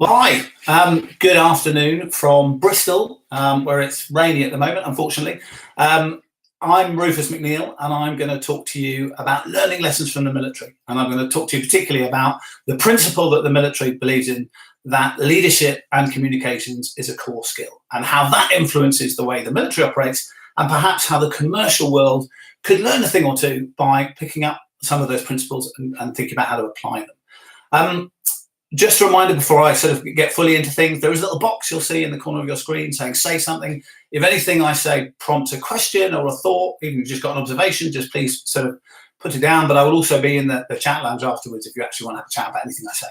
Hi, good afternoon from Bristol, where it's rainy at the moment, unfortunately. I'm Rufus McNeil, and I'm going to talk to you about learning lessons from the military. And I'm going to talk to you particularly about the principle that the military believes in, that leadership and communications is a core skill, and how that influences the way the military operates, and perhaps how the commercial world could learn a thing or two by picking up some of those principles and thinking about how to apply them. Just a reminder before I sort of get fully into things, there is a little box you'll see in the corner of your screen saying say something. If anything I say prompts a question or a thought, even if you've just got an observation, just please sort of put it down. But I will also be in the chat lounge afterwards if you actually want to have a chat about anything I say.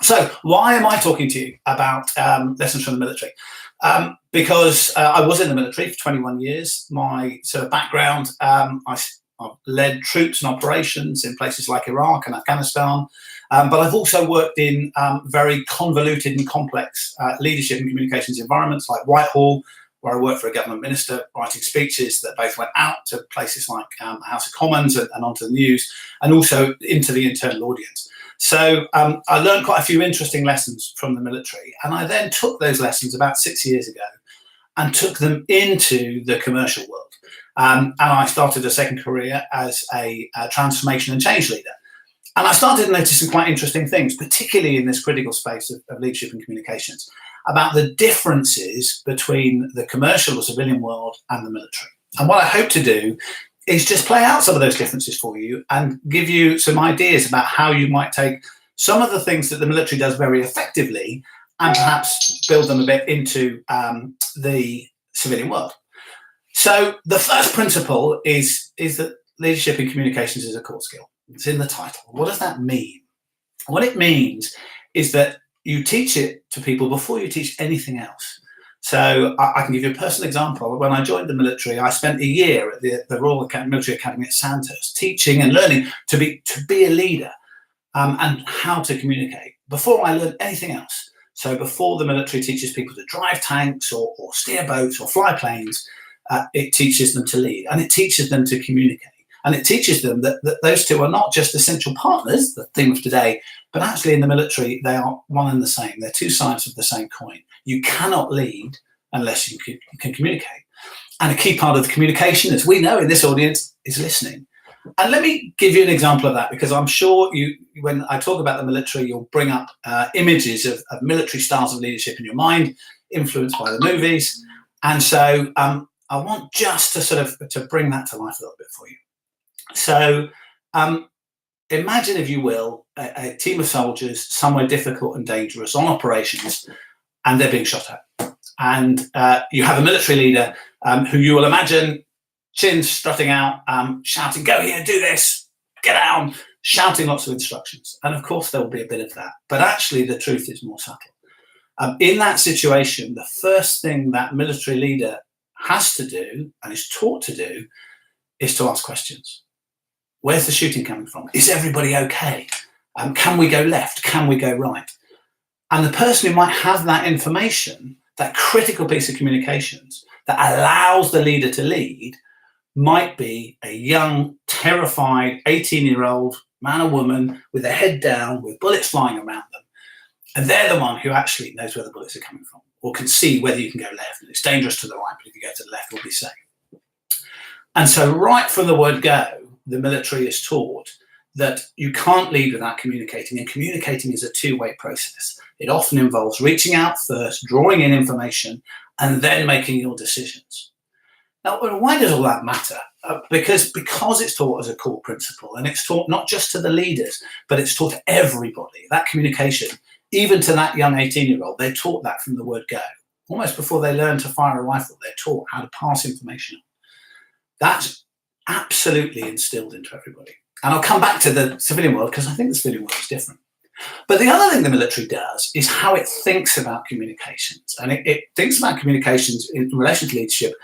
So why am I talking to you about lessons from the military? Because I was in the military for 21 years. My sort of background, I've led troops and operations in places like Iraq and Afghanistan, but I've also worked in very convoluted and complex leadership and communications environments like Whitehall, where I worked for a government minister writing speeches that both went out to places like House of Commons and onto the news, and also into the internal audience. So I learned quite a few interesting lessons from the military, and I then took those lessons about 6 years ago and took them into the commercial world. And I started a second career as a transformation and change leader. And I started noticing quite interesting things, particularly in this critical space of leadership and communications, about the differences between the commercial or civilian world and the military. And what I hope to do is just play out some of those differences for you and give you some ideas about how you might take some of the things that the military does very effectively and perhaps build them a bit into the civilian world. So the first principle is that leadership and communications is a core skill. It's in the title. What does that mean? What it means is that you teach it to people before you teach anything else. So I can give you a personal example. When I joined the military, I spent a year at the Royal Military Academy at Sandhurst, teaching and learning to be a leader and how to communicate before I learned anything else. So before the military teaches people to drive tanks or steer boats or fly planes, it teaches them to lead, and it teaches them to communicate, and it teaches them that those two are not just essential partners, the theme of today, but actually in the military they are one and the same. They're two sides of the same coin. You cannot lead unless you can communicate, and a key part of the communication, as we know in this audience, is listening. And let me give you an example of that, because I'm sure when I talk about the military, you'll bring up images of military styles of leadership in your mind, influenced by the movies. And so I want just to bring that to life a little bit for you. So imagine, if you will, a team of soldiers somewhere difficult and dangerous on operations, and they're being shot at. And you have a military leader who you will imagine chin strutting out, shouting, "Go here, do this, get down," shouting lots of instructions. And of course there will be a bit of that, but actually the truth is more subtle. In that situation, the first thing that military leader has to do and is taught to do is to ask questions. Where's the shooting coming from? Is everybody okay? Can we go left? Can we go right? And the person who might have that information, that critical piece of communications that allows the leader to lead, might be a young, terrified 18-year-old man or woman with their head down, with bullets flying around them. And they're the one who actually knows where the bullets are coming from, or can see whether you can go left. And it's dangerous to the right, but if you go to the left, we'll be safe. And so right from the word go, the military is taught that you can't lead without communicating, and communicating is a two-way process. It often involves reaching out first, drawing in information, and then making your decisions. Now, why does all that matter? Because it's taught as a core principle, and it's taught not just to the leaders, but it's taught to everybody. That communication, even to that young 18-year-old, they're taught that from the word go. Almost before they learn to fire a rifle, they're taught how to pass information on. That's absolutely instilled into everybody. And I'll come back to the civilian world, because I think the civilian world is different. But the other thing the military does is how it thinks about communications. And it thinks about communications in relation to leadership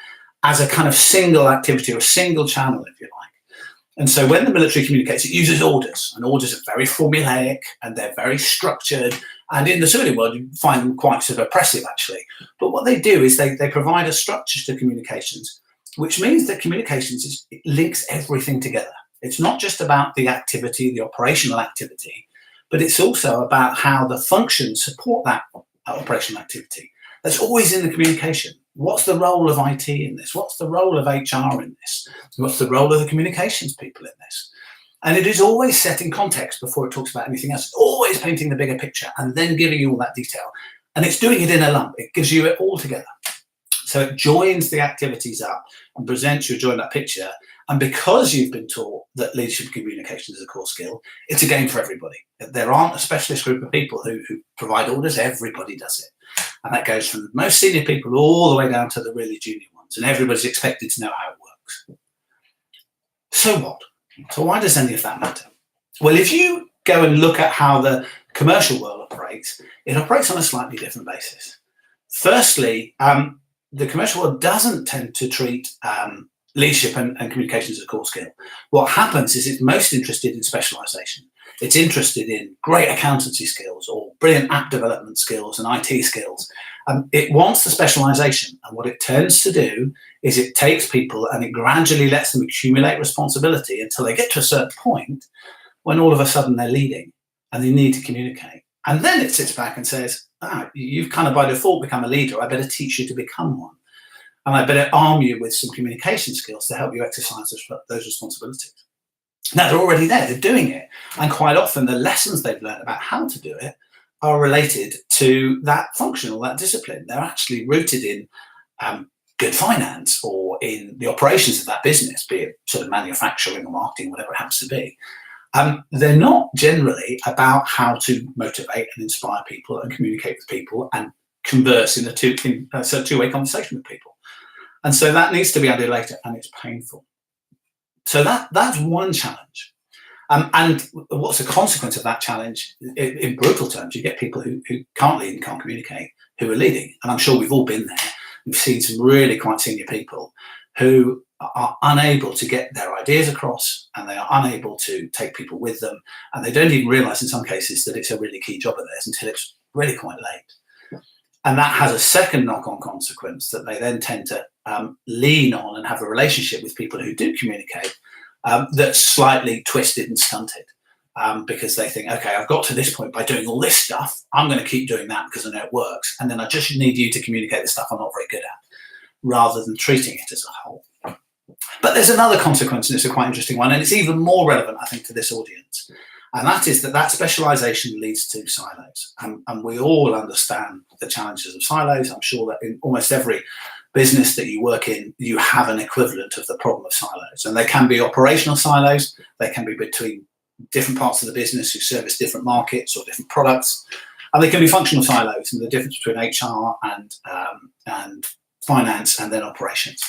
as a kind of single activity, or a single channel, if you like. And so when the military communicates, it uses orders, and orders are very formulaic and they're very structured. And in the civilian world, you find them quite sort of oppressive, actually. But what they do is they provide a structure to communications, which means that communications it links everything together. It's not just about the activity, the operational activity, but it's also about how the functions support that operational activity. That's always in the communication. What's the role of IT in this? What's the role of HR in this? What's the role of the communications people in this? And it is always setting context before it talks about anything else. It's always painting the bigger picture and then giving you all that detail. And it's doing it in a lump. It gives you it all together. So it joins the activities up and presents you a joined up picture. And because you've been taught that leadership and communication is a core skill, it's a game for everybody. There aren't a specialist group of people who provide orders. Everybody does it. And that goes from the most senior people all the way down to the really junior ones. And everybody's expected to know how it works. So what? So why does any of that matter? Well, if you go and look at how the commercial world operates, it operates on a slightly different basis. Firstly, the commercial world doesn't tend to treat leadership and communications as a core skill. What happens is it's most interested in specialization. It's interested in great accountancy skills or brilliant app development skills and IT skills. It wants the specialization. And what it tends to do is it takes people and it gradually lets them accumulate responsibility until they get to a certain point when all of a sudden they're leading and they need to communicate. And then it sits back and says, you've kind of by default become a leader. I better teach you to become one. And I better arm you with some communication skills to help you exercise those responsibilities. Now, they're already there, they're doing it. And quite often the lessons they've learned about how to do it are related to that function or that discipline. They're actually rooted in good finance or in the operations of that business, be it sort of manufacturing or marketing, whatever it happens to be. They're not generally about how to motivate and inspire people and communicate with people and converse in a two-way conversation with people. And so that needs to be added later, and it's painful. So that's one challenge. And what's the consequence of that challenge? In brutal terms, you get people who can't lead and can't communicate, who are leading. And I'm sure we've all been there. We've seen some really quite senior people who are unable to get their ideas across, and they are unable to take people with them. And they don't even realize in some cases that it's a really key job of theirs until it's really quite late. And that has a second knock-on consequence that they then tend to lean on and have a relationship with people who do communicate that's slightly twisted and stunted because they think, okay, I've got to this point by doing all this stuff. I'm going to keep doing that because I know it works. And then I just need you to communicate the stuff I'm not very good at, rather than treating it as a whole. But there's another consequence, and it's a quite interesting one, and it's even more relevant, I think, to this audience. And that is that specialization leads to silos. And we all understand the challenges of silos. I'm sure that in almost every business that you work in, you have an equivalent of the problem of silos. And they can be operational silos. They can be between different parts of the business who service different markets or different products. And they can be functional silos, and the difference between HR and finance and then operations.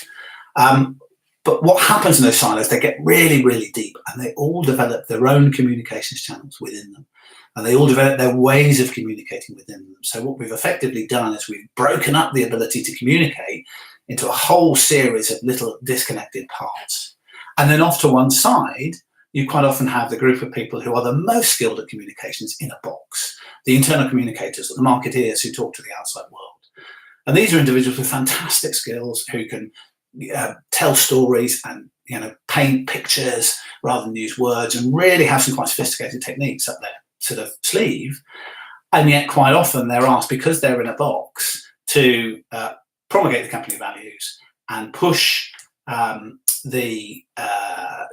But what happens in those silos, they get really, really deep, and they all develop their own communications channels within them. And they all develop their ways of communicating within them. So what we've effectively done is we've broken up the ability to communicate into a whole series of little disconnected parts. And then off to one side, you quite often have the group of people who are the most skilled at communications in a box, the internal communicators, or the marketeers who talk to the outside world. And these are individuals with fantastic skills who can tell stories and paint pictures rather than use words, and really have some quite sophisticated techniques up their sort of sleeve. And yet quite often they're asked, because they're in a box, to promulgate the company values and push the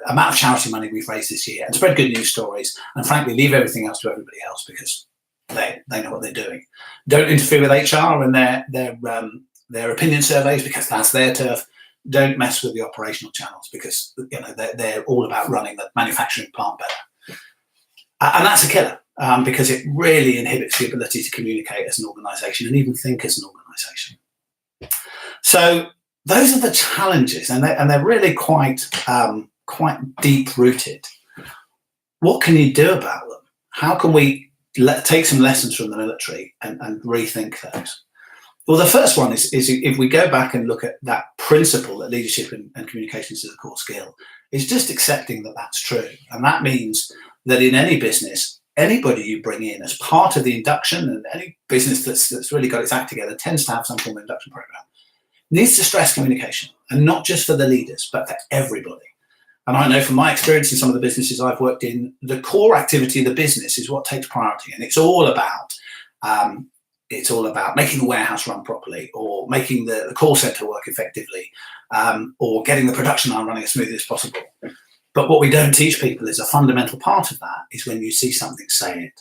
amount of charity money we've raised this year and spread good news stories, and frankly leave everything else to everybody else because they know what they're doing. Don't interfere with HR and their opinion surveys because that's their turf. Don't mess with the operational channels because they're all about running the manufacturing plant better. And that's a killer because it really inhibits the ability to communicate as an organisation and even think as an organisation. So those are the challenges, and they're really quite deep rooted. What can you do about them? How can we take some lessons from the military and rethink those? Well, the first one is if we go back and look at that principle that leadership and communications is a core skill, is just accepting that that's true. And that means that in any business, anybody you bring in as part of the induction, and any business that's really got its act together tends to have some form of induction program, needs to stress communication, and not just for the leaders, but for everybody. And I know from my experience in some of the businesses I've worked in, the core activity of the business is what takes priority. And it's all about making the warehouse run properly, or making the call center work effectively, or getting the production line running as smoothly as possible. But what we don't teach people is a fundamental part of that is when you see something, say it,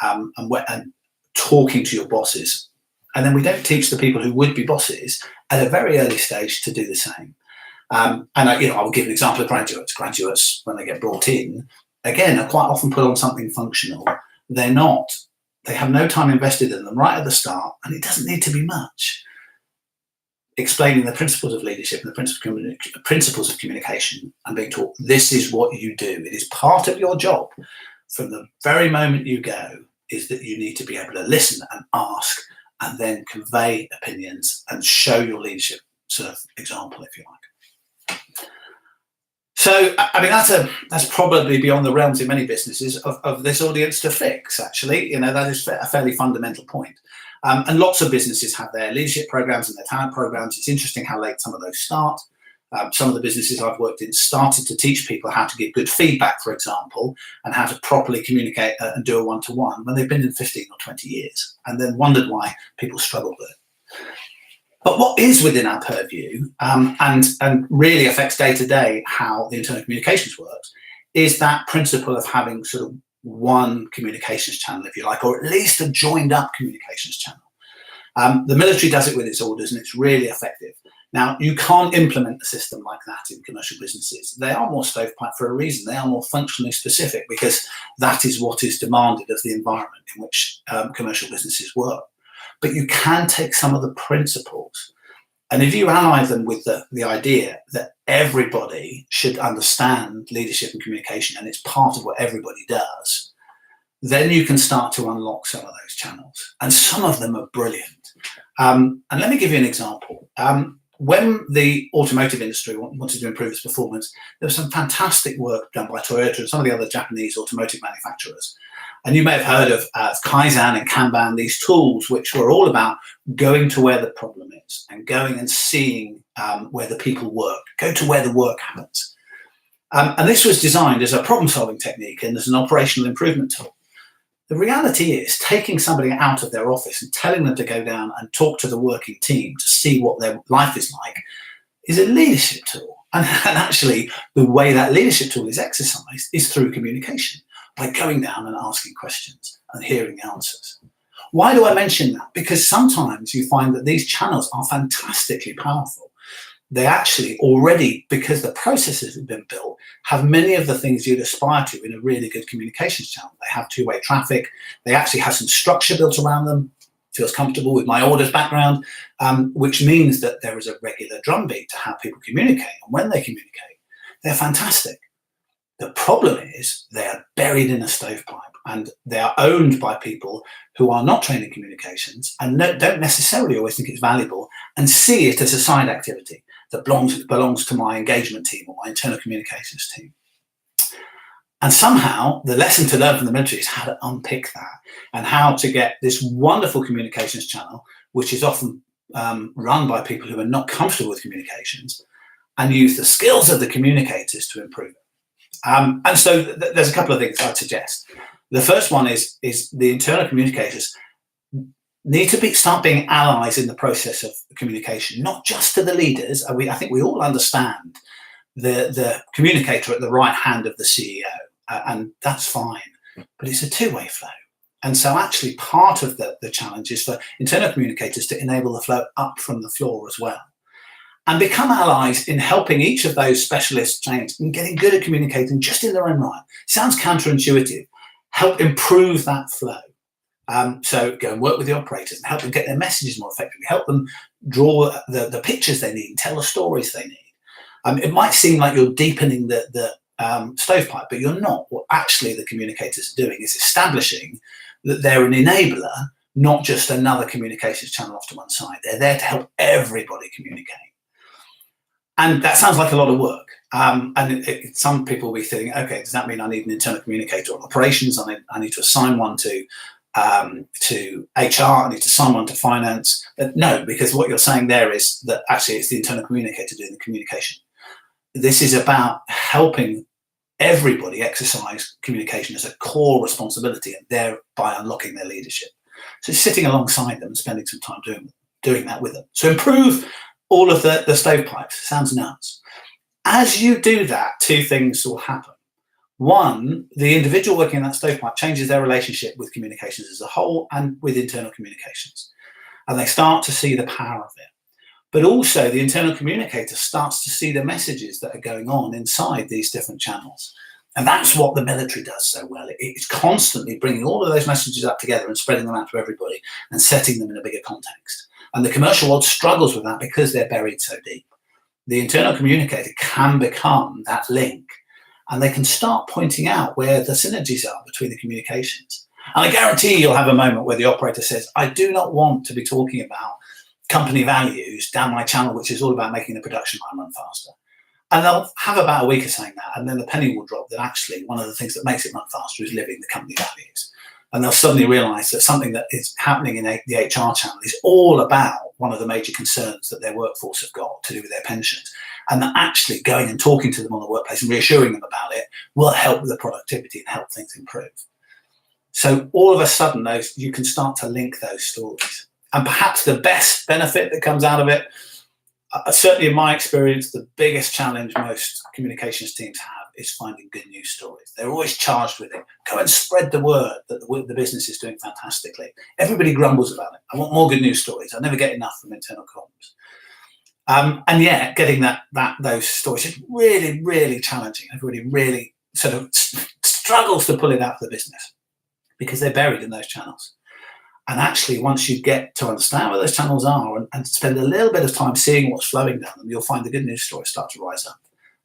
and talking to your bosses. And then we don't teach the people who would be bosses at a very early stage to do the same. I will give an example of graduates. Graduates, when they get brought in, again, are quite often put on something functional. They have no time invested in them right at the start, and it doesn't need to be much. Explaining the principles of leadership and the principles of communication, and being taught this is what you do. It is part of your job from the very moment you go, is that you need to be able to listen and ask, and then convey opinions and show your leadership sort of example, if you like. So, I mean, that's probably beyond the realms in many businesses of this audience to fix, actually. That is a fairly fundamental point. And lots of businesses have their leadership programs and their talent programs. It's interesting how late some of those start. Some of the businesses I've worked in started to teach people how to give good feedback, for example, and how to properly communicate and do a one-to-one when they've been in 15 or 20 years, and then wondered why people struggled with it. But what is within our purview and really affects day-to-day how the internal communications works is that principle of having sort of one communications channel, if you like, or at least a joined-up communications channel. The military does it with its orders, and it's really effective. Now, you can't implement a system like that in commercial businesses. They are more stovepipe for a reason. They are more functionally specific because that is what is demanded of the environment in which commercial businesses work. But you can take some of the principles, and if you ally them with the idea that everybody should understand leadership and communication, and it's part of what everybody does, then you can start to unlock some of those channels. And some of them are brilliant. And let me give you an example. When the automotive industry wanted to improve its performance, there was some fantastic work done by Toyota and some of the other Japanese automotive manufacturers. And you may have heard of Kaizen and Kanban, these tools which were all about going to where the problem is and going and seeing where the people work, go to where the work happens. And this was designed as a problem-solving technique and as an operational improvement tool. The reality is taking somebody out of their office and telling them to go down and talk to the working team to see what their life is like is a leadership tool. And actually, the way that leadership tool is exercised is through communication, by going down and asking questions and hearing the answers. Why do I mention that? Because sometimes you find that these channels are fantastically powerful. They actually already, because the processes have been built, have many of the things you'd aspire to in a really good communications channel. They have two-way traffic. They actually have some structure built around them. Feels comfortable with my orders background, which means that there is a regular drumbeat to how people communicate. And when they communicate, they're fantastic. The problem is they are buried in a stovepipe, and they are owned by people who are not trained in communications and don't necessarily always think it's valuable and see it as a side activity that belongs to my engagement team or my internal communications team. And somehow the lesson to learn from the military is how to unpick that and how to get this wonderful communications channel, which is often run by people who are not comfortable with communications, and use the skills of the communicators to improve it. And so there's a couple of things I'd suggest. The first one is the internal communicators need to start being allies in the process of communication, not just to the leaders. I think we all understand the communicator at the right hand of the CEO, and that's fine, but it's a two-way flow. And so actually part of the challenge is for internal communicators to enable the flow up from the floor as well, and become allies in helping each of those specialist chains in getting good at communicating just in their own right. Sounds counterintuitive. Help improve that flow. So go and work with the operators and help them get their messages more effectively. Help them draw the pictures they need, tell the stories they need. It might seem like you're deepening the stovepipe, but you're not. What actually the communicators are doing is establishing that they're an enabler, not just another communications channel off to one side. They're there to help everybody communicate. And that sounds like a lot of work. Some people will be thinking, okay, does that mean I need an internal communicator on operations? I need to assign one to HR, I need to assign one to finance. No, because what you're saying there is that actually it's the internal communicator doing the communication. this is about helping everybody exercise communication as a core responsibility and thereby unlocking their leadership. So sitting alongside them and spending some time doing that with them. So improve all of the stovepipes. Sounds nuts. As you do that, two things will happen. One, the individual working in that stovepipe changes their relationship with communications as a whole and with internal communications. And they start to see the power of it. But also the internal communicator starts to see the messages that are going on inside these different channels. And that's what the military does so well. It's constantly bringing all of those messages up together and spreading them out to everybody and setting them in a bigger context. And the commercial world struggles with that because they're buried so deep. The internal communicator can become that link, and they can start pointing out where the synergies are between the communications. And I guarantee you'll have a moment where the operator says, I do not want to be talking about company values down my channel, which is all about making the production line run faster. And they'll have about a week of saying that, and then the penny will drop that actually one of the things that makes it run faster is living the company values. And they'll suddenly realize that something that is happening in the HR channel is all about one of the major concerns that their workforce have got to do with their pensions. And that actually going and talking to them on the workplace and reassuring them about it will help with the productivity and help things improve. So all of a sudden, you can start to link those stories. And perhaps the best benefit that comes out of it, certainly in my experience, the biggest challenge most communications teams have is finding good news stories. They're always charged with it. Go and spread the word that the business is doing fantastically. Everybody grumbles about it. I want more good news stories. I never get enough from internal comms. And yet, getting those stories is really, really challenging. Everybody really sort of struggles to pull it out of the business because they're buried in those channels. And actually, once you get to understand where those channels are and spend a little bit of time seeing what's flowing down them, you'll find the good news stories start to rise up.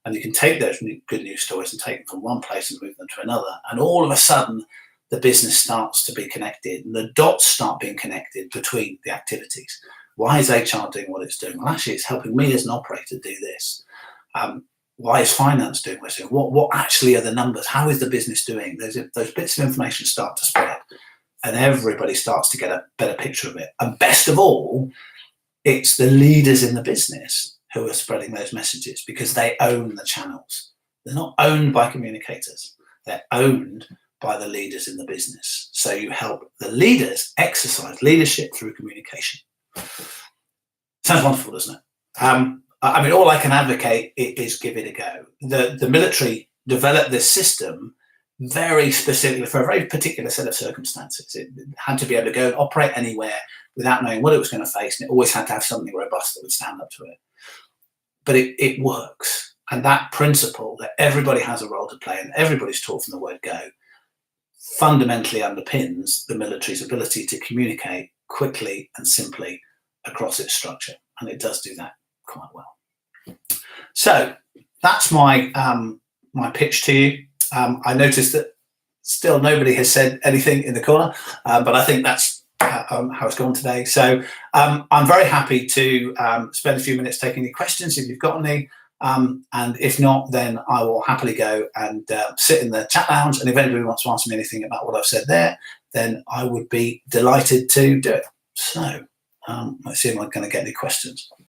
And you can take those good news stories and take them from one place and move them to another. And all of a sudden, the business starts to be connected and the dots start being connected between the activities. Why is HR doing what it's doing? Well, actually, it's helping me as an operator do this. Why is finance doing what it's doing? What actually are the numbers? How is the business doing? Those bits of information start to spread. And everybody starts to get a better picture of it. And best of all, it's the leaders in the business who are spreading those messages because they own the channels. They're not owned by communicators. They're owned by the leaders in the business. So you help the leaders exercise leadership through communication. Sounds wonderful, doesn't it? I mean, all I can advocate is give it a go. The military developed this system very specifically for a very particular set of circumstances. It had to be able to go and operate anywhere without knowing what it was going to face, and it always had to have something robust that would stand up to it. But it works. And that principle that everybody has a role to play and everybody's taught from the word go fundamentally underpins the military's ability to communicate quickly and simply across its structure. And it does do that quite well. So that's my pitch to you. I noticed that still nobody has said anything in the corner, but I think that's how it's gone today. So I'm very happy to spend a few minutes taking any questions if you've got any. And if not, then I will happily go and sit in the chat lounge. And if anybody wants to ask me anything about what I've said there, then I would be delighted to do it. So let's see if I'm going to get any questions.